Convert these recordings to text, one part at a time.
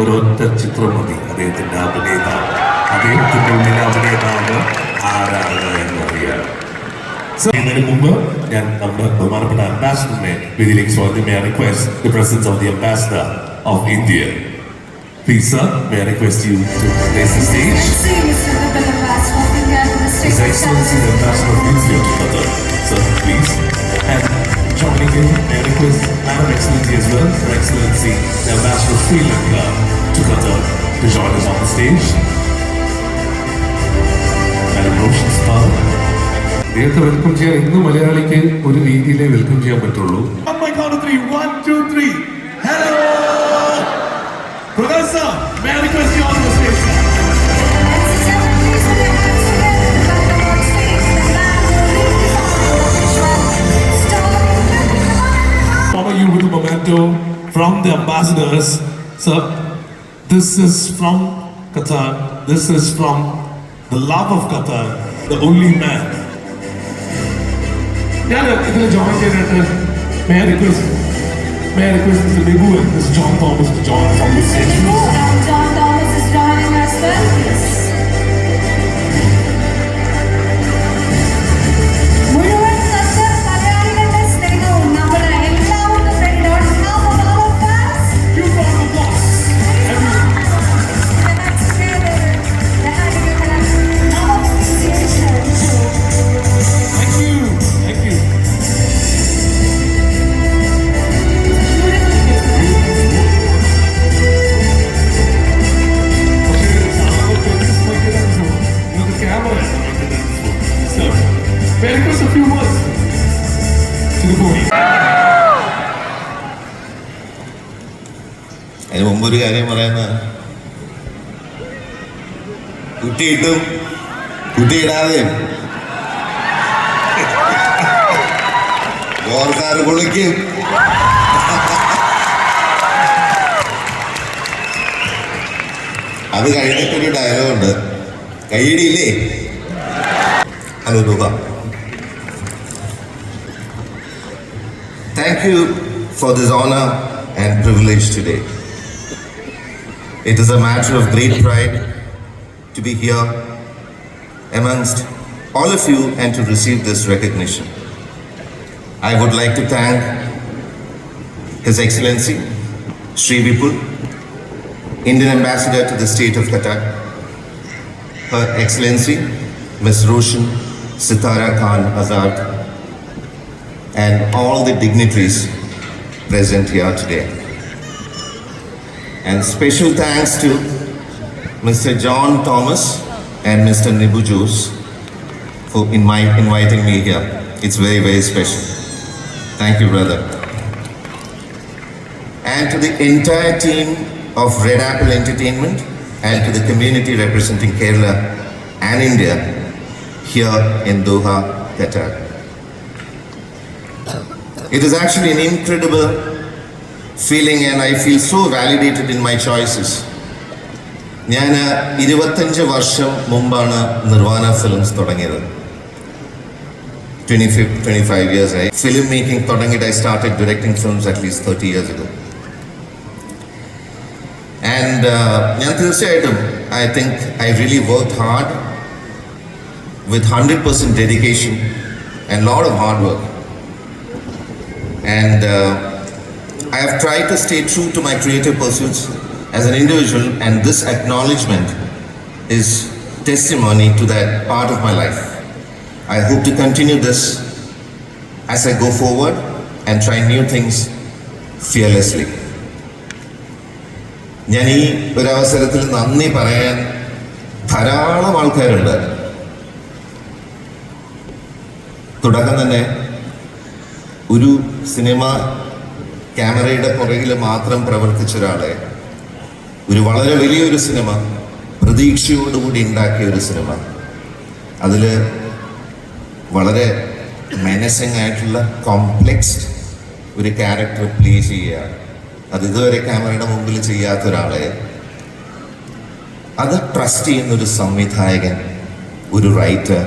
ഒരൊറ്റ ചിത്രം മതി അദ്ദേഹത്തിന്റെ അഭിനേതാവ്, അദ്ദേഹത്തിന്റെ ഉള്ളിലെ അഭിനേതാവ് ആരാണ് എന്നറിയാം. ഇതിനു മുമ്പ് ഞാൻ നമ്മുടെ ബഹുമാനപ്പെട്ട അംബാസിഡറിനെ വേദിയിലേക്ക് സ്വാഗതം. May I request the presence of the ambassador of India. Please sir, may I request you to place the stage. His Excellency the Ambassador of India to Qatar. Sir, please. And joining in, may I request Madam Excellency as well, Her Excellency the Ambassador of Sri Lanka to Qatar to join us on the stage. Madam Roshan Star. നേരത്തെ welcome ചെയ്യാൻ ഇന്ന് മലയാളിക്ക് ഒരു രീതിയിലേ welcome ചെയ്യാൻ പറ്റുള്ളൂ. On my count of 3, 1, 2, 3. Hello! Professor, may I request you on the stage? Honor you with a memento from the ambassadors. Sir, this is from Qatar. This is from the love of Qatar, the only man. Yeah, ഇതിൽ join ചെയ്തിട്ട് may I request Mr. Nibu and Mr. John Thomas to join us on the stage. John Thomas is joining us well. മുഴുവൻ Qatar മലയാളികളുടെ സ്നേഹവും നമ്മൾ എല്ലാവർക്കും വേണ്ടി on behalf of all of us. You round of applause. Thank you. Thank you. May I request a few words to the board? അതിന് മുമ്പൊരു കാര്യം പറയുന്നത്, കുട്ടിയിട്ടും കുട്ടിയിടാതെയും ഓർക്കാർ കുളിക്കും. അത് കഴിഞ്ഞിട്ടൊരു ഡയലോഗുണ്ട്, കൈയിടിയില്ലേ അനുരൂപ. Thank you for this honor and privilege today. It is a matter of great pride to be here amongst all of you and to receive this recognition. I would like to thank His Excellency Sri Vipul, Indian Ambassador to the State of Qatar, Her Excellency Ms. Roshan Sitara Khan Azad, and all the dignitaries present here today. And special thanks to Mr. John Thomas and Mr. Nibu Jose for inviting me here. It's very, very special. Thank you, brother. And to the entire team of Red Apple Entertainment and to the community representing Kerala and India here in Doha, Qatar. It is actually an incredible feeling and I feel so validated in my choices. ഞാൻ 25 വർഷം മുമ്പാണ് nirvana films തുടങ്ങിയത്. 25 years ആയി film making തുടങ്ങിയിട്ട്. I started directing films at least 30 years ago. And ഞാൻ തീർച്ചയായിട്ടും I think I really worked hard with 100% dedication and lot of hard work. And I have tried to stay true to my creative pursuits as an individual, and this acknowledgement is testimony to that part of my life. I hope to continue this as I go forward and try new things fearlessly. ഞാൻ ഈ ഒരവസരത്തിൽ നന്ദി പറയാൻ ധാരാളം ആൾക്കാരുണ്ട്. തുടക്കം തന്നെ ഒരു cinema ക്യാമറയുടെ പുറകിൽ മാത്രം പ്രവർത്തിച്ച ഒരാളെ ഒരു വളരെ വലിയൊരു സിനിമ പ്രതീക്ഷയോടുകൂടി ഉണ്ടാക്കിയ ഒരു സിനിമ, അതിൽ വളരെ മെനസിങ് ആയിട്ടുള്ള കോംപ്ലെക്സ്ഡ് ഒരു ക്യാരക്ടർ പ്ലേ ചെയ്യുക, അത് ഇതുവരെ ക്യാമറയുടെ മുമ്പിൽ ചെയ്യാത്ത ഒരാളെ അത് ട്രസ്റ്റ് ചെയ്യുന്നൊരു സംവിധായകൻ, ഒരു റൈറ്റർ.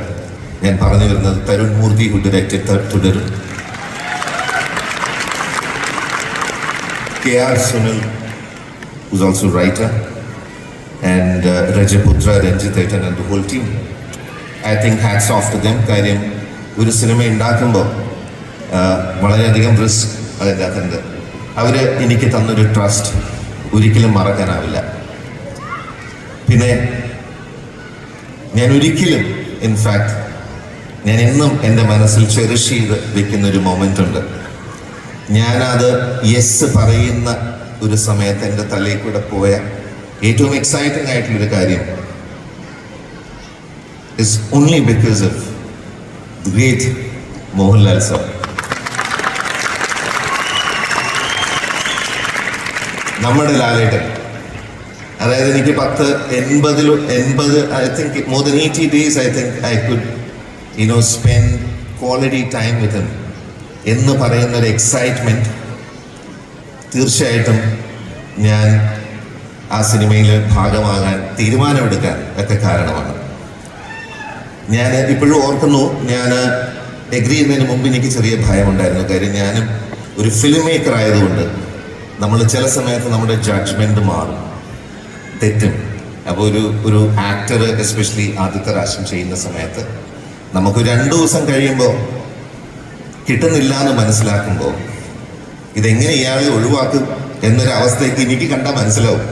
ഞാൻ പറഞ്ഞു വരുന്നത് തരുൺ മൂർത്തി, ഹു ഡയറക്റ്റഡ് തുടരും, K.R. Sunil, who's also writer, and Rajaputra, Ranjit Etan and the whole team. I think hats off to them. കാര്യം ഒരു സിനിമ ഉണ്ടാക്കുമ്പോൾ വളരെയധികം റിസ്ക് അതിൻ്റെ അകത്തുണ്ട്. അവർ എനിക്ക് തന്നൊരു ട്രസ്റ്റ് ഒരിക്കലും മറക്കാനാവില്ല. പിന്നെ ഞാൻ ഒരിക്കലും, ഇൻഫാക്ട് ഞാൻ എന്നും എൻ്റെ മനസ്സിൽ ചെറിഷ് ചെയ്ത് വെക്കുന്നൊരു മൊമെൻ്റ് ഉണ്ട്. ഞാനത് യെസ് പറയുന്ന ഒരു സമയത്ത് എൻ്റെ തലയിൽ കൂടെ പോയ ഏറ്റവും എക്സൈറ്റിംഗ് ആയിട്ടുള്ളൊരു കാര്യം is only because of the great Mohanlal sir. നമ്മുടെ ലാലേട്ടൻ, അതായത് എനിക്ക് 80 I think more than 80 days I think I could spend quality time with him എന്ന് പറയുന്നൊരു എക്സൈറ്റ്മെൻറ്റ് തീർച്ചയായിട്ടും ഞാൻ ആ സിനിമയിൽ ഭാഗമാകാൻ തീരുമാനമെടുക്കാൻ ഒക്കെ കാരണമാണ്. ഞാൻ ഇപ്പോഴും ഓർക്കുന്നു, ഞാൻ എഗ്രി ചെയ്യുന്നതിന് മുമ്പ് എനിക്ക് ചെറിയ ഭയമുണ്ടായിരുന്നു. കാര്യം ഞാനും ഒരു ഫിലിം മേക്കർ ആയതുകൊണ്ട് നമ്മൾ ചില സമയത്ത് നമ്മുടെ ജഡ്ജ്മെൻറ്റ് മാറും, തെറ്റും. അപ്പോൾ ഒരു ആക്ടർ എസ്പെഷ്യലി ആദ്യത്തെ പ്രാവശ്യം ചെയ്യുന്ന സമയത്ത് നമുക്ക് 2 ദിവസം കഴിയുമ്പോൾ കിട്ടുന്നില്ല എന്ന് മനസ്സിലാക്കുമ്പോൾ ഇതെങ്ങനെ ഇയാളെ ഒഴിവാക്കും എന്നൊരവസ്ഥയ്ക്ക് എനിക്ക് കണ്ടാൽ മനസ്സിലാവും.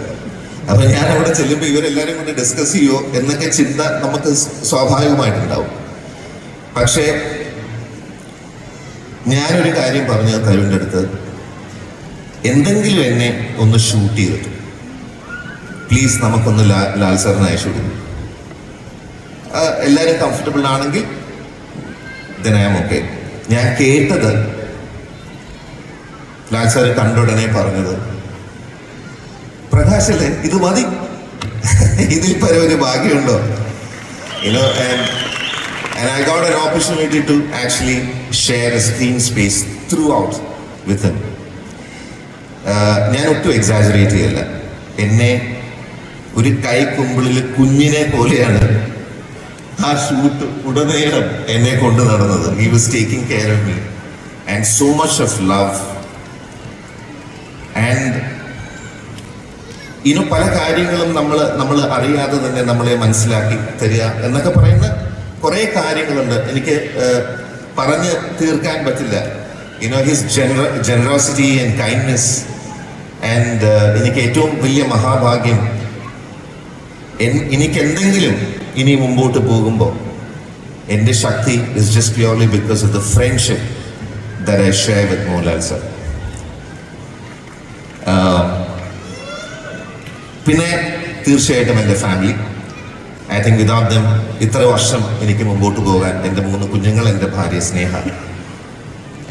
അപ്പം ഞാൻ അവിടെ ചെല്ലുമ്പോൾ ഇവരെല്ലാവരും കൊണ്ട് ഡിസ്കസ് ചെയ്യുമോ എന്നൊക്കെ ചിന്ത നമുക്ക് സ്വാഭാവികമായിട്ടുണ്ടാവും. പക്ഷേ ഞാനൊരു കാര്യം പറഞ്ഞു തരുണിൻ്റെ അടുത്ത്, എന്തെങ്കിലും എന്നെ ഒന്ന് ഷൂട്ട് ചെയ്തിട്ട് പ്ലീസ് നമുക്കൊന്ന് ലാൽ സാറിന് അയച്ചു കൊടുക്കും. എല്ലാവരും കംഫർട്ടബിൾ ആണെങ്കിൽ then I am okay. ഞാൻ കേട്ടത് ലാൽ സാർ കണ്ടുടനെ പറഞ്ഞത്, പ്രകാശല്ലേ ഇത് മതി, ഇതിൽ പരം ഒരു ഭാഗ്യമുണ്ടോ? And I got an opportunity to actually share a screen space throughout with him. ഞാൻ ഒട്ടും എക്സാജറേറ്റ് ചെയ്യല്ല. എന്നെ ഒരു കൈക്കുമ്പിളിൽ കുഞ്ഞിനെ പോലെയാണ് ആ ഷൂട്ട് ഉടനീളം എന്നെ കൊണ്ട് നടന്നത്. He was taking care of me and so much of love. And പല കാര്യങ്ങളും നമ്മൾ അറിയാതെ തന്നെ നമ്മളെ മനസ്സിലാക്കി തരിക എന്നൊക്കെ പറയുന്ന കുറേ കാര്യങ്ങളുണ്ട്. എനിക്ക് പറഞ്ഞ് തീർക്കാൻ പറ്റില്ല. His generosity and kindness. And എനിക്ക് ഏറ്റവും വലിയ മഹാഭാഗ്യം, എനിക്ക് എന്തെങ്കിലും ഇനി മുമ്പോട്ട് പോകുമ്പോൾ എൻ്റെ ശക്തി is just purely because of the friendship that I share with Mohanlal sir. പിന്നെ തീർച്ചയായിട്ടും എൻ്റെ family. I think without them ഇത്ര വർഷം എനിക്ക് മുമ്പോട്ട് പോകാൻ എൻ്റെ 3 കുഞ്ഞുങ്ങൾ, എൻ്റെ ഭാര്യ സ്നേഹ,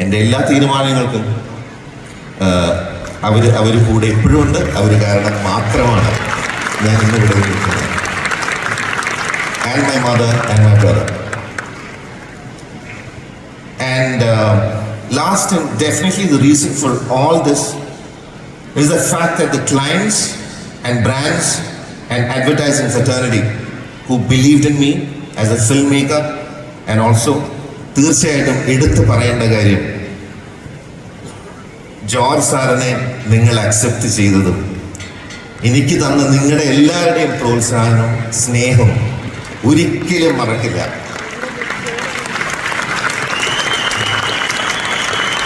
എൻ്റെ എല്ലാ തീരുമാനങ്ങൾക്കും അവർ കൂടെ എപ്പോഴും ഉണ്ട്. അവർ കാരണം മാത്രമാണ് ഞാൻ ഇന്ന് ഇവിടെ നിൽക്കുന്നത്. And my mother and my brother. And last and definitely the reason for all this is the fact that the clients and brands and advertising fraternity who believed in me as a filmmaker, and also തീർച്ചയായിട്ടും എടുത്തു പറയേണ്ട കാര്യം, George സാറിനെ നിങ്ങൾ accept ചെയ്തതും എനിക്ക് തന്ന നിങ്ങളുടെ എല്ലാവരുടെയും പ്രോത്സാഹനവും സ്നേഹവും ഒരിക്കലും മറക്കില്ല.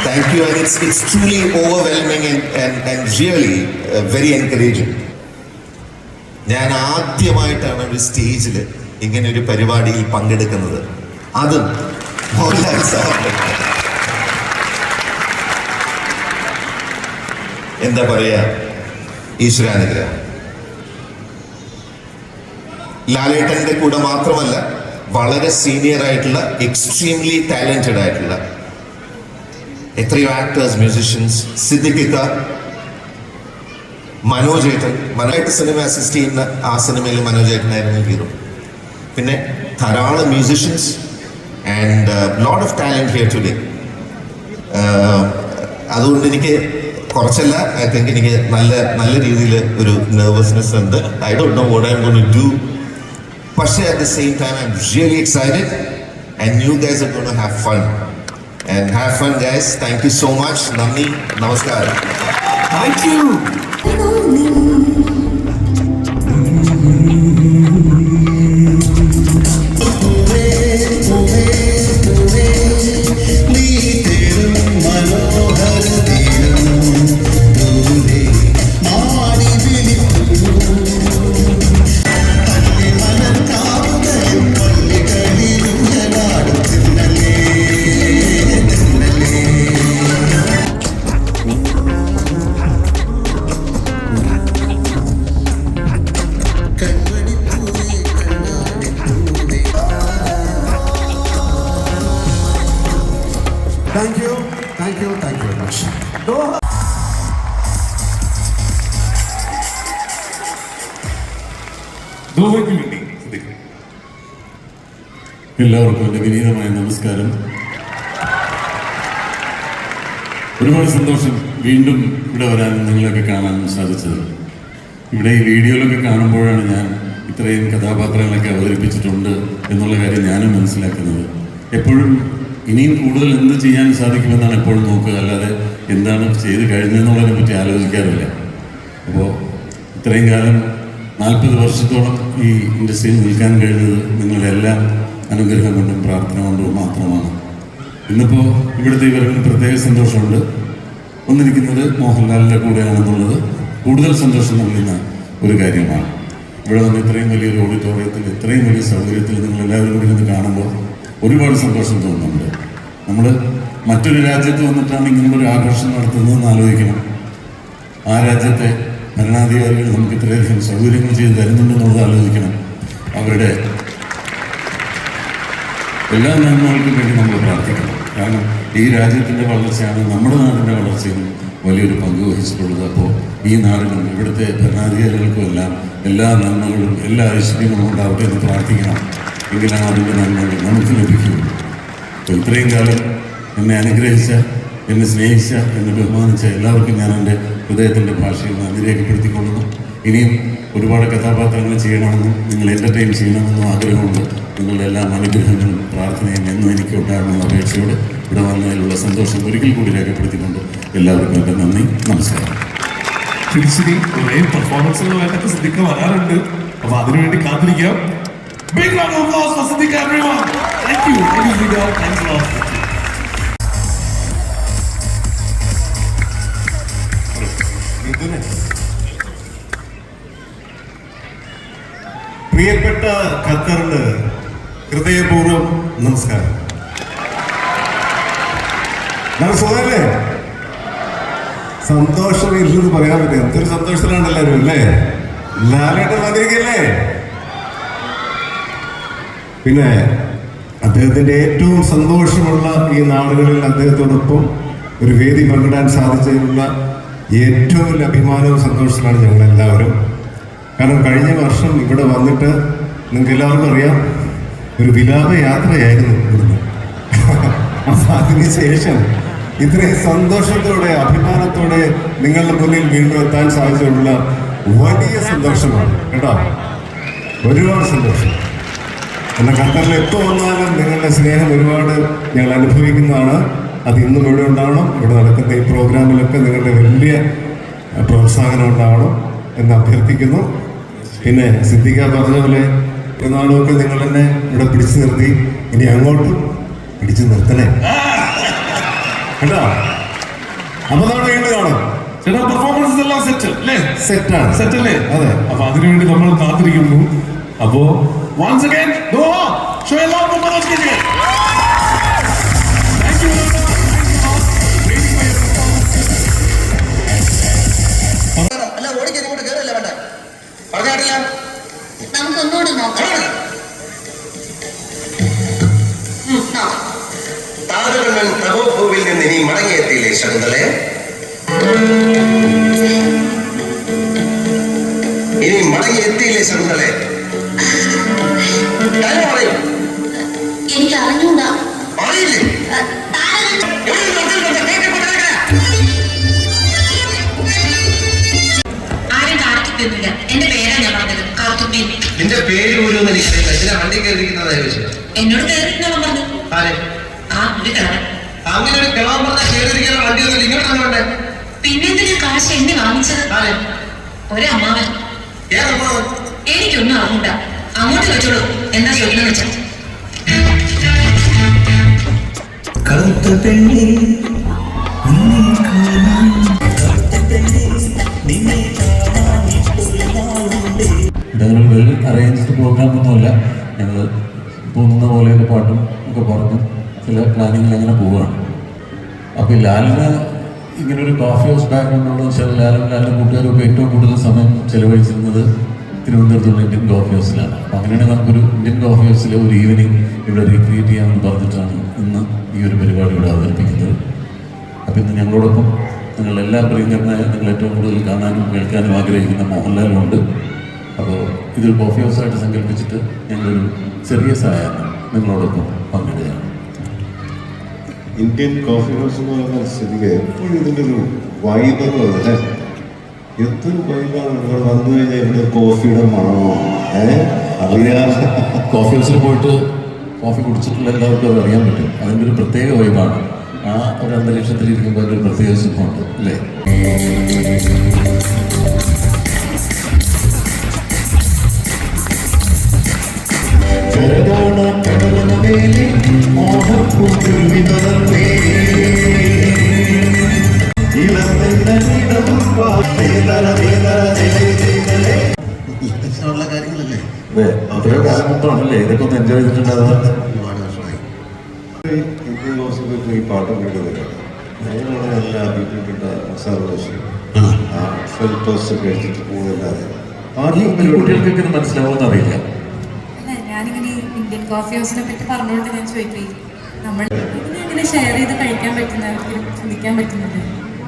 Thank you, and it's truly overwhelming and really very encouraging. ഞാൻ ആദ്യമായിട്ടാണ് ഒരു സ്റ്റേജിൽ ഇങ്ങനെ ഒരു പരിപാടിയിൽ പങ്കെടുക്കുന്നത്, അതും മോഹൻലാൽ സാറിന്റെ. എന്താ പറയാ, ഈശ്വരാനുഗ്രഹം. ലാലേട്ടന്റെ കൂടെ മാത്രമല്ല, വളരെ സീനിയർ ആയിട്ടുള്ള, എക്സ്ട്രീംലി ടാലന്റഡ് ആയിട്ടുള്ള എത്രയോ ആക്ടേഴ്സ്, മ്യൂസിഷ്യൻസ്, സിദ്ദിഖിക്ക, മനോജേട്ടൻ. മനോജേട്ടൻ സിനിമ അസിസ്റ്റ് ചെയ്യുന്ന ആ സിനിമയിൽ മനോജേട്ടനായിരുന്നു ഹീറോ. പിന്നെ ധാരാളം musicians and lot of talent here today. അതുകൊണ്ട് എനിക്ക് കുറച്ചല്ല, ഐ തിങ്ക് എനിക്ക് നല്ല രീതിയിൽ ഒരു നെർവസ്നെസ് ഉണ്ട്. I don't know what I am going to do. പക്ഷേ at the same time I am really excited and you guys are going to have fun. And have fun, guys. Thank you so much. Namaste. Namaskar. Thank you. Thank you very much. ദോഹയ്ക്ക് വേണ്ടി സിദ്ദിഖ്. എല്ലാവർക്കും എൻ്റെ വിനീതമായ നമസ്കാരം. ഒരുപാട് സന്തോഷം വീണ്ടും ഇവിടെ വരാനും നിങ്ങളെയൊക്കെ കാണാനും സാധിച്ചത്. ഇവിടെ ഈ വീഡിയോയിലൊക്കെ കാണുമ്പോഴാണ് ഞാൻ ഇത്രയും കഥാപാത്രങ്ങളൊക്കെ അവതരിപ്പിച്ചിട്ടുണ്ട് എന്നുള്ള കാര്യം ഞാനും മനസ്സിലാക്കുന്നത്. എപ്പോഴും ഇനിയും കൂടുതൽ എന്ത് ചെയ്യാൻ സാധിക്കുമെന്നാണ് എപ്പോഴും നോക്കുക, അല്ലാതെ എന്താണ് ചെയ്ത് കഴിഞ്ഞതെന്നുള്ളതിനെ പറ്റി ആലോചിക്കാറില്ല. അപ്പോൾ ഇത്രയും കാലം 40 വർഷത്തോളം ഈ ഇൻഡസ്ട്രിയിൽ നിൽക്കാൻ കഴിഞ്ഞത് നിങ്ങളുടെ എല്ലാം അനുഗ്രഹം കൊണ്ടും പ്രാർത്ഥന കൊണ്ടും മാത്രമാണ്. ഇന്നിപ്പോൾ ഇവിടുത്തെ ഇവർക്ക് പ്രത്യേക സന്തോഷമുണ്ട്. ഒന്നിരിക്കുന്നത് മോഹൻലാലിൻ്റെ കൂടെയാണെന്നുള്ളത് കൂടുതൽ സന്തോഷം നൽകുന്ന ഒരു കാര്യമാണ്. ഇവിടെ വന്ന് ഇത്രയും വലിയൊരു ഓഡിറ്റോറിയത്തിൽ ഇത്രയും വലിയ സൗകര്യത്തിൽ നിങ്ങളെല്ലാവരും കൂടി നിന്ന് കാണുമ്പോൾ ഒരുപാട് സന്തോഷം തോന്നുന്നുണ്ട്. നമ്മൾ മറ്റൊരു രാജ്യത്ത് വന്നിട്ടാണ് ഇങ്ങനൊരു ആഘോഷം നടത്തുന്നതെന്ന് ആലോചിക്കണം. ആ രാജ്യത്തെ ഭരണാധികാരികൾ നമുക്ക് ഇത്രയധികം സൗകര്യങ്ങൾ ചെയ്ത് തരുന്നുണ്ടെന്നുള്ളത് ആലോചിക്കണം. അവരുടെ എല്ലാ നന്മകൾക്കും വേണ്ടി നമ്മൾ പ്രാർത്ഥിക്കണം. കാരണം ഈ രാജ്യത്തിൻ്റെ വളർച്ചയാണ് നമ്മുടെ നാടിൻ്റെ വളർച്ചയും വലിയൊരു പങ്ക് വഹിച്ചിട്ടുള്ളത്. അപ്പോൾ ഈ നാടിനും ഇവിടുത്തെ ഭരണാധികാരികൾക്കും എല്ലാം എല്ലാ നന്മകളും എല്ലാ ഐശ്വര്യങ്ങളും ഉണ്ടാവട്ടെ എന്ന് പ്രാർത്ഥിക്കണം. എങ്കിലാണ് അതിൻ്റെ നന്മകൾ നമുക്ക് ലഭിക്കുകയുള്ളൂ. അപ്പോൾ ഇത്രയും കാലം എന്നെ അനുഗ്രഹിച്ച, എന്നെ സ്നേഹിച്ച, എന്നെ ബഹുമാനിച്ച എല്ലാവർക്കും ഞാൻ എൻ്റെ ഹൃദയത്തിൻ്റെ ഭാഷയിൽ നന്ദി രേഖപ്പെടുത്തിക്കൊള്ളുന്നു. ഇനിയും ഒരുപാട് കഥാപാത്രങ്ങൾ ചെയ്യണമെന്നും നിങ്ങൾ എൻ്റർടൈൻ ചെയ്യണമെന്നും ആഗ്രഹമുണ്ട്. നിങ്ങളുടെ എല്ലാ അനുഗ്രഹങ്ങളും പ്രാർത്ഥനയും എന്നും എനിക്ക് ഉണ്ടാകണമെന്ന അപേക്ഷയോടെ ഇവിടെ വന്നതിലുള്ള സന്തോഷം ഒരിക്കൽ കൂടി രേഖപ്പെടുത്തിക്കൊണ്ട് എല്ലാവർക്കും എൻ്റെ നന്ദി, നമസ്കാരം. തിരിച്ചിരി ഒരേ പെർഫോമൻസുകളുമായിട്ടൊക്കെ സിദ്ദിഖ് വരാറുണ്ട്. അപ്പൊ അതിനുവേണ്ടി കാത്തിരിക്കാം. Big round of applause for Siddiq, everyone. Thank you. Thank you, Siddiq. Thanks a lot. പ്രിയപ്പെട്ട ഖത്തറിന് ഹൃദയപൂർവ്വം നമസ്കാരം. സുഖല്ലേ? സന്തോഷമില്ലെന്ന് പറയാൻ പറ്റും. എന്തൊരു സന്തോഷത്തിലാണ് എല്ലാവരും അല്ലേ? ലാലേട്ടൻ വന്നിരിക്കല്ലേ? പിന്നെ അദ്ദേഹത്തിൻ്റെ ഏറ്റവും സന്തോഷമുള്ള ഈ നാളുകളിൽ അദ്ദേഹത്തോടൊപ്പം ഒരു വേദി പങ്കിടാൻ സാധിച്ചതിനുള്ള ഏറ്റവും വലിയ അഭിമാനവും സന്തോഷത്തിലാണ് ഞങ്ങളെല്ലാവരും. കാരണം കഴിഞ്ഞ വർഷം ഇവിടെ വന്നിട്ട് നിങ്ങൾക്ക് എല്ലാവർക്കും അറിയാം, ഒരു വിലാപ യാത്രയായിരുന്നു ഇവിടുന്ന്. അപ്പം അതിനുശേഷം ഇത്രയും സന്തോഷത്തോടെ അഭിമാനത്തോടെ നിങ്ങളുടെ മുന്നിൽ വീണ്ടും എത്താൻ സാധിച്ചിട്ടുള്ള വലിയ സന്തോഷമാണ് കേട്ടോ. ഒരുപാട് സന്തോഷം. എന്നാൽ ഖത്തറിൽ എപ്പോൾ വന്നാലും നിങ്ങളുടെ സ്നേഹം ഒരുപാട് ഞങ്ങൾ അനുഭവിക്കുന്നതാണ്. അത് ഇന്നും ഇവിടെ ഉണ്ടാവണം. ഇവിടെ നടക്കുന്ന ഈ പ്രോഗ്രാമിലൊക്കെ നിങ്ങളുടെ വലിയ പ്രോത്സാഹനം ഉണ്ടാവണം എന്ന് അഭ്യർത്ഥിക്കുന്നു. പിന്നെ സിദ്ദിഖ പറഞ്ഞ പോലെ നാളുമൊക്കെ നിങ്ങൾ തന്നെ ഇവിടെ പിടിച്ചു നിർത്തി, ഇനി അങ്ങോട്ടും പിടിച്ചു നിർത്തണേ കേട്ടോ. അപ്പൊ നമ്മൾ വീണ്ടും കാണും. ചേട്ടാ പെർഫോമൻസ് എല്ലാം സെറ്റ് അല്ലേ? സെറ്റാണ്. സെറ്റ് അല്ലേ? അതെ. അപ്പൊ അതിനുവേണ്ടി നമ്മൾ കാത്തിരിക്കുന്നു. അപ്പോ once again show a lot of Manoj Kejriwal. Thank you. അല്ല ഓടിക്കാൻ ഇങ്ങോട്ട് കയറില്ല വേണ്ട പറഞ്ഞാടില്ല നമുക്കൊന്നുകൂടി നോക്കാം. താരകണ്ണൻ തപോഭൂവിൽ നിന്ന് ഇനി മടങ്ങിയെത്തിയില്ലേ ശകുന്തളെ? ഇനി മടങ്ങിയെത്തിയില്ലേ ശകുന്തളെ? കാര്യം പറയൂ. എനിക്ക് അറിഞ്ഞൂടാ. അറിയില്ലേ? ആരും കാർത്തിക്കൊന്നുമില്ല. എന്റെ പേരാ ഞാൻ പറഞ്ഞത്, കാർത്തുബീൻ. നിന്റെ പേര് പോലും എനിക്കറിയില്ല. ഇതിനെ വണ്ടി കയറിയിരിക്കുന്നതായി വെച്ചു. എന്നോട് കയറിയിട്ടുണ്ടോ പറഞ്ഞു? ആരെ? ഒരു കിളവൻ. അങ്ങനെ ഒരു കിളവൻ പറഞ്ഞാൽ കയറിയിരിക്കുന്ന വണ്ടി ഒന്നും ഇങ്ങോട്ടാണ് വേണ്ടേ? പിന്നെന്തിനാ കാശ് എന്നെ വാങ്ങിച്ചത്? ആരെ? ഒരമ്മാവൻ. ഏതമ്മാവൻ? എനിക്കൊന്നും അറിഞ്ഞൂടാ. അങ്ങോട്ട് വെച്ചോളൂ. എന്താ ചോദിക്കുന്ന വെച്ചാ. കറുത്ത പെണ്ണി ഇതൊരു വെൽ അറേഞ്ച്ഡ് പ്രോഗ്രാം ഒന്നുമല്ല. ഞങ്ങൾ തോന്നുന്ന പോലെയൊക്കെ പാട്ടും ഒക്കെ പറഞ്ഞ് ചില പ്ലാനിങ്ങിൽ അങ്ങനെ പോവുകയാണ്. അപ്പോൾ ലാലിന് ഇങ്ങനൊരു കോഫി ഹൗസ് ബാക്ക്ഗ്രൗണ്ട് ഉള്ളത് വെച്ചാൽ ലാലിൻ്റെ കൂട്ടുകാരൊക്കെ ഏറ്റവും കൂടുതൽ സമയം ചെലവഴിച്ചിരുന്നത് തിരുവനന്തപുരത്തുള്ള ഇന്ത്യൻ കോഫി ഹൗസിലാണ്. അപ്പോൾ അങ്ങനെയാണെങ്കിൽ നമുക്കൊരു ഇന്ത്യൻ കോഫി ഹൗസിലെ ഒരു ഈവനിങ് ഇവിടെ റീക്രിയേറ്റ് ചെയ്യാമെന്ന് പറഞ്ഞിട്ടാണ് ഇന്ന് ഈ ഒരു പരിപാടി ഇവിടെ അവതരിപ്പിക്കുന്നത്. അപ്പോൾ ഇന്ന് ഞങ്ങളോടൊപ്പം നിങ്ങളെല്ലാ പ്രിയങ്കരനായ നിങ്ങൾ ഏറ്റവും കൂടുതൽ കാണാനും കേൾക്കാനും ആഗ്രഹിക്കുന്ന മോഹൻലാലുണ്ട്. അപ്പോൾ ഇതൊരു കോഫി ഹൗസായിട്ട് സങ്കല്പിച്ചിട്ട് ഞങ്ങളൊരു ചെറിയ സഹായം നിങ്ങളോടൊപ്പം പങ്കിടുകയാണ്. ഇന്ത്യൻ കോഫി ഹൗസ് എന്ന് പറയുന്ന സ്ഥിതിക്ക് എപ്പോഴും ഇതിൻ്റെ ഒരു വൈബ് എന്ന് പറഞ്ഞല്ലേ, എന്തൊരു വൈബാണ്. ഇവിടെ വന്നു കഴിഞ്ഞാൽ ഇവിടെ കോഫിയുടെ മണമോ അറിയാം. കോഫി ഹൗസിൽ പോയിട്ട് കോഫി കുടിച്ചിട്ടുള്ള എല്ലാവർക്കും അത് അറിയാൻ പറ്റും. അതിൻ്റെ ഒരു പ്രത്യേക വൈബാണ്. ആ ഒരു അന്തരീക്ഷത്തിൽ ഇരിക്കുമ്പോൾ അതിൻ്റെ ഒരു പ്രത്യേക സുഖമുണ്ട് അല്ലേ? ഉള്ള കാര്യങ്ങളല്ലേ? അതെ, അത്രയോ കാലം മുമ്പാണല്ലേ ഇതൊക്കെ ഒന്ന് എൻജോയ് ചെയ്തിട്ടുണ്ടാവുക. ഒരുപാട് വർഷമായി. ഇന്ത്യൻ ഹോസ്പിറ്റലിൽ ഈ പാട്ട് കേട്ടത് ഞങ്ങളവിടെ നല്ല അഭിപ്രായപ്പെട്ട മസാല ദോശ ഒക്കെ എടുത്തിട്ട് പോകുന്നില്ലാതെ ഈ കുട്ടികൾക്കൊക്കെ ഇത് മനസ്സിലാവുമെന്ന് അറിയില്ല. അല്ല, ഞാനിങ്ങനെ ഇന്ത്യൻ കോഫി ഹൗസിനെ പറ്റി പറഞ്ഞുകൊണ്ട് ഞാൻ ചോദിക്കുകയും നമ്മൾ ഇതിനെ ഷെയർ ചെയ്ത് കഴിക്കാൻ പറ്റുന്നവർക്ക് ചിന്തിക്കാൻ പറ്റുന്നത്.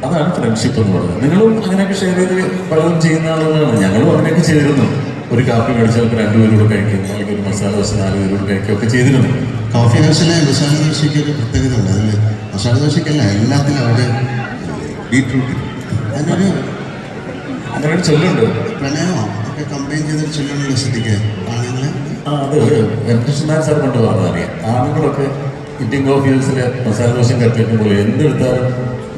അതാണ് ഫ്രണ്ട്ഷിപ്പ് എന്ന് പറയുന്നത്. നിങ്ങളും അങ്ങനെയൊക്കെ ഷെയർ ചെയ്ത് പലതും ചെയ്യുന്ന ആളുകളാണ്. ഞങ്ങളും അങ്ങനെയൊക്കെ ചെയ്തിരുന്നു. ഒരു കാപ്പി മേടിച്ചാൽ രണ്ടുപേരോട് കഴിക്കും, അല്ലെങ്കിൽ ഒരു മസാല ദോശ 4 പേരോട് കഴിക്കുകയൊക്കെ ചെയ്തിരുന്നു. കോഫി ഹൗസിലെ മസാല ദോശയ്ക്ക് ഒരു പ്രത്യേകത ഉണ്ട്. അതിൽ മസാല ദോശയ്ക്കല്ല, എല്ലാത്തിലും അവർ ബീറ്റ്റൂട്ട് അതിനൊരു അങ്ങനെ ഒരു ചൊല്ലുണ്ട്. പ്രണയമോ ഒക്കെ കമ്പൈൻ ചെയ്തൊരു ചൊല്ലുള്ള സ്ഥിതിക്ക് ആണെങ്കിൽ അത് എം കൃഷ്ണനാഥ് സാർ കൊണ്ട് പറഞ്ഞറിയാം. ആണുങ്ങളൊക്കെ ഇന്ത്യൻ കോഫി ഹൗസിലെ മസാല ദോശ കത്തിയിട്ടും പോലെ എന്തെടുത്താലും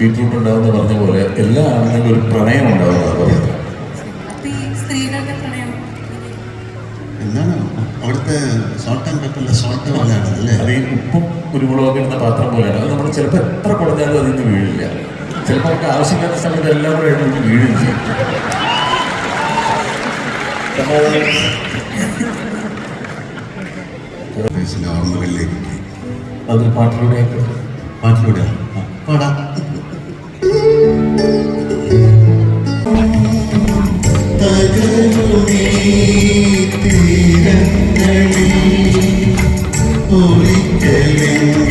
ബീറ്റ്റൂട്ട് ഉണ്ടാവുന്ന പറഞ്ഞ പോലെ എല്ലാ ആണുങ്ങളും ഒരു പ്രണയം ഉണ്ടാവുന്നതാണ് പറയുന്നത്. അപ്പൊ ഈ സ്ത്രീകളുടെ പ്രണയം എന്താണ് അവിടുത്തെ സോൾട്ട് ആൻഡ് പെപ്പറിലെ സോൾട്ട് പോലെയാണ് അല്ലേ? അത് ഈ ഉപ്പും കുരുമുളകൊക്കെ ഇടുന്ന പാത്രം പോലെയാണ്. അത് നമ്മൾ ചിലപ്പോൾ എത്ര കുടഞ്ഞാലും അതിന് വീഴില്ല. ചിലപ്പോൾ നമുക്ക് ആവശ്യമില്ലാത്ത സമയത്ത് എല്ലാം കൂടെ ആയിട്ട് നമുക്ക് വീഴുകയും ചെയ്യും. ഓർമ്മകളിലേക്ക് അതൊരു പാട്ടിലൂടെ പാട്ടിലൂടെ പാടാം. ഒരിക്കലെങ്കിലും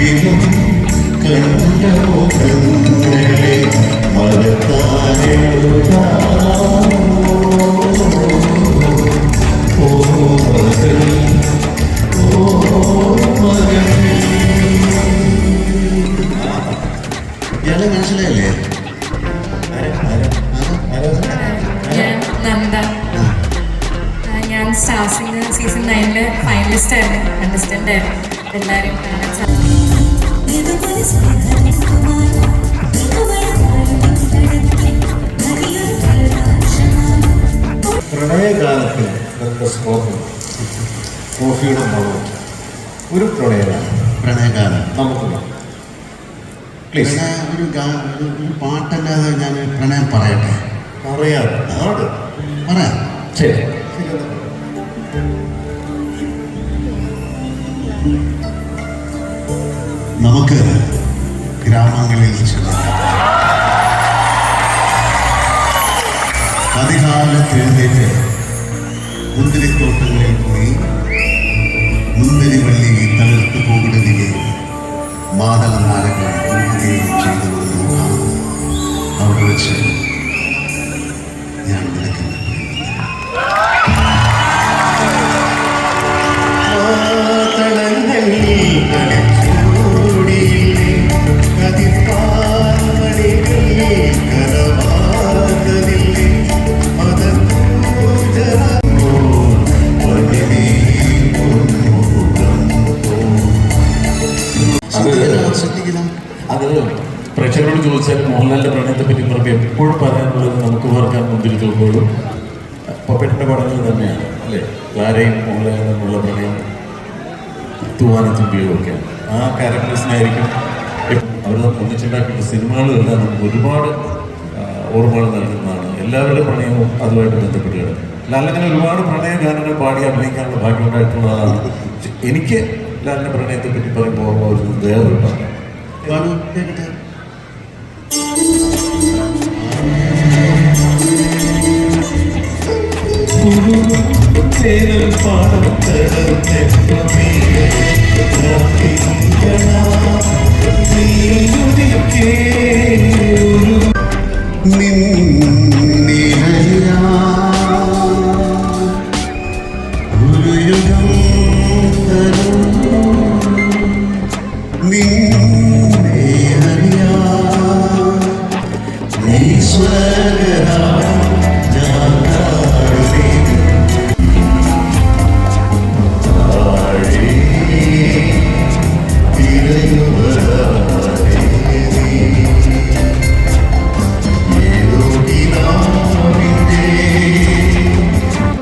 കണ്ട മുഖങ്ങളെ മറക്കാനെഴുതാ ഇയാളെ മനസ്സിലായില്ലേ? ഞാൻ നന്ദ. ഞാൻ സ്റ്റാർ സിംഗർ സീസൺ 9 ഫൈനലിസ്റ്റ് ആയിരുന്നു, കണ്ടസ്റ്റന്റ് ആയിരുന്നു. എല്ലാവരും കാണാൻ പ്രണയകാലത്ത് കോഫിയുടെ മണം ഒരു പ്രണയമാണ്. പ്രണയകാലം നമുക്ക് പ്ലീസ്. ഒരു പാട്ടല്ലാതെ ഞാൻ പ്രണയം പറയട്ടെ. പറയാം. പറയാം. ശരി. നമുക്ക് ഗ്രാമങ്ങളിൽ ചെല്ലാം. അതികാലത്ത് എഴുന്നേറ്റ് മുന്തിരിത്തോട്ടങ്ങളിൽ പോയി മുന്തിരിവള്ളി തളിർത്ത് പോകുന്നതിനെ മാതള നാരങ്ങൾ ഒഴുകുകയും ചെയ്തു നോക്കാം. അവിടെ വെച്ച് ഞാൻ നിലയ്ക്കുന്നു. അത് പ്രേക്ഷകരോട് ചോദിച്ചാൽ മോഹൻലാലിന്റെ പ്രണയത്തെ പറ്റി നമുക്ക് എപ്പോഴും പറയാനുള്ളത് നമുക്ക് ഓർക്കാൻ മുന്തിരി തോന്നുമ്പോഴും പപ്പേട്ടിന്റെ പടങ്ങൾ തന്നെയാണ് അല്ലേ. ക്ലാരയും മോഹൻലാലും തമ്മിലുള്ള പ്രണയം തൂവാനത്തുമ്പിയും ഒക്കെയാണ്. ആ ക്യാരക്ടേഴ്സിനായിരിക്കും അവർ ഒന്നിച്ചുണ്ടാക്കിയ സിനിമകളെല്ലാം നമുക്ക് ഒരുപാട് ഓർമ്മകൾ നൽകുന്നതാണ്. എല്ലാവരുടെ പ്രണയവും അതുമായിട്ട് ബന്ധപ്പെട്ട് കിടക്കും. ലാലിങ്ങനെ ഒരുപാട് പ്രണയ ഗാനങ്ങൾ പാടി അഭിനയിക്കാനുള്ള ഭാഗ്യം ഉണ്ടായിട്ടുള്ളതാണ്. എനിക്ക് ലാലിന്റെ പ്രണയത്തെ പറ്റി പറയുമ്പോൾ ഓർമ്മ വരുന്നത് വേറൊരു പാട്ടാണ്.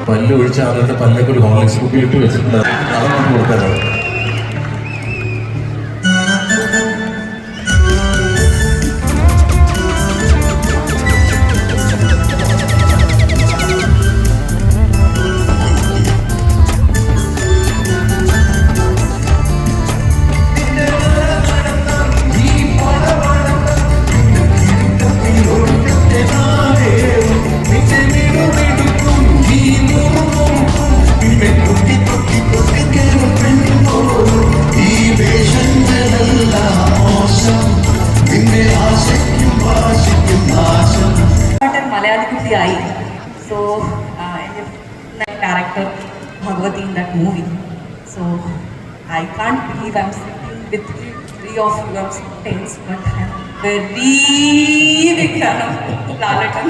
പല്ല് ഒഴിച്ച ആളുടെ പല്ലൊക്കെ ഒരു ഹോർലിക്സ് കുപ്പി ഇട്ട് വെച്ചിട്ടുണ്ട്. അതൊന്നും കൊടുക്കാനാണ്. മലയാളി കുട്ടിയായി. So character Bhagavati in that movie. So I can't believe I'm sitting with three of you. I'm so tense, but I'm very big fan of Lalakan.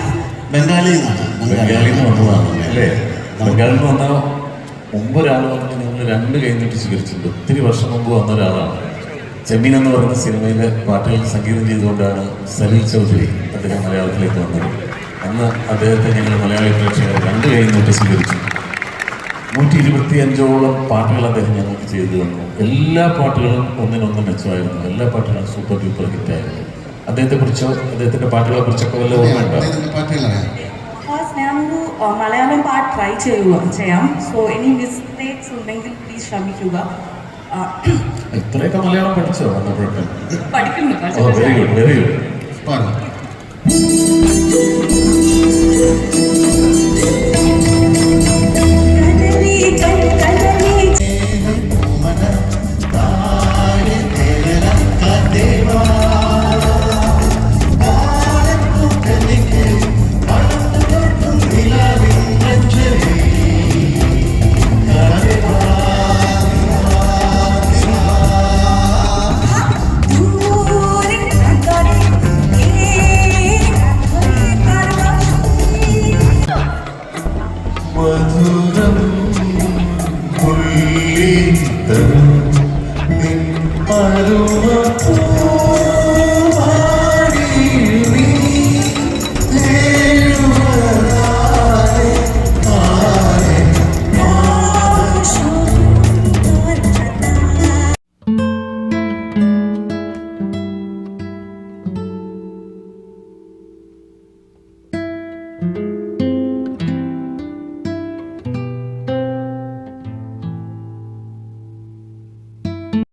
ബംഗാളിൽ നിന്ന് വന്നതാണ് അല്ലേ. ബംഗാളിൽ നിന്ന് വന്ന മുമ്പ് ഒരാൾ വന്നിട്ട് നിങ്ങൾ രണ്ട് കൈ നീട്ടി സ്വീകരിച്ചിട്ടുണ്ട്. ഒത്തിരി വർഷം മുമ്പ് വന്ന ഒരാളാണ്. ചെമ്മീൻ എന്ന് പറയുന്ന സിനിമയിലെ പാട്ടുകൾ സംഗീതം ചെയ്തുകൊണ്ടാണ് സലിൽ ചൗധരി അദ്ദേഹം മലയാളത്തിലേക്ക് വന്നത്. അന്ന് അദ്ദേഹത്തെ ഞങ്ങൾ മലയാളി പ്രേക്ഷകർ രണ്ട് കൈ നീട്ടി സ്വീകരിച്ചു. 125ഓളം പാട്ടുകൾ അദ്ദേഹം ഞങ്ങൾക്ക് ചെയ്തു തന്നു. എല്ലാ പാട്ടുകളും ഒന്നിനൊന്ന് മെച്ചമായിരുന്നു. എല്ലാ പാട്ടുകളും സൂപ്പർ ഡ്യൂപ്പർ ഹിറ്റായിരുന്നു. അദ്ദേഹത്തെക്കുറിച്ചോ അദ്ദേഹത്തിൻ്റെ പാട്ടുകളെ കുറിച്ചൊക്കെ വല്ല ഓർമ്മയുണ്ടോ? ഞാനൊരു മലയാളം പാട്ട് ട്രൈ ചെയ്യാം. സോ എനി മിസ്റ്റേക്സ് ഉണ്ടെങ്കിൽ പ്ലീസ് ക്ഷമിക്കുക. ഇത്രയൊക്കെ മലയാളം പഠിച്ചോ വന്നപ്പോഴൊക്കെ? പഠിക്കുന്നു. Very good.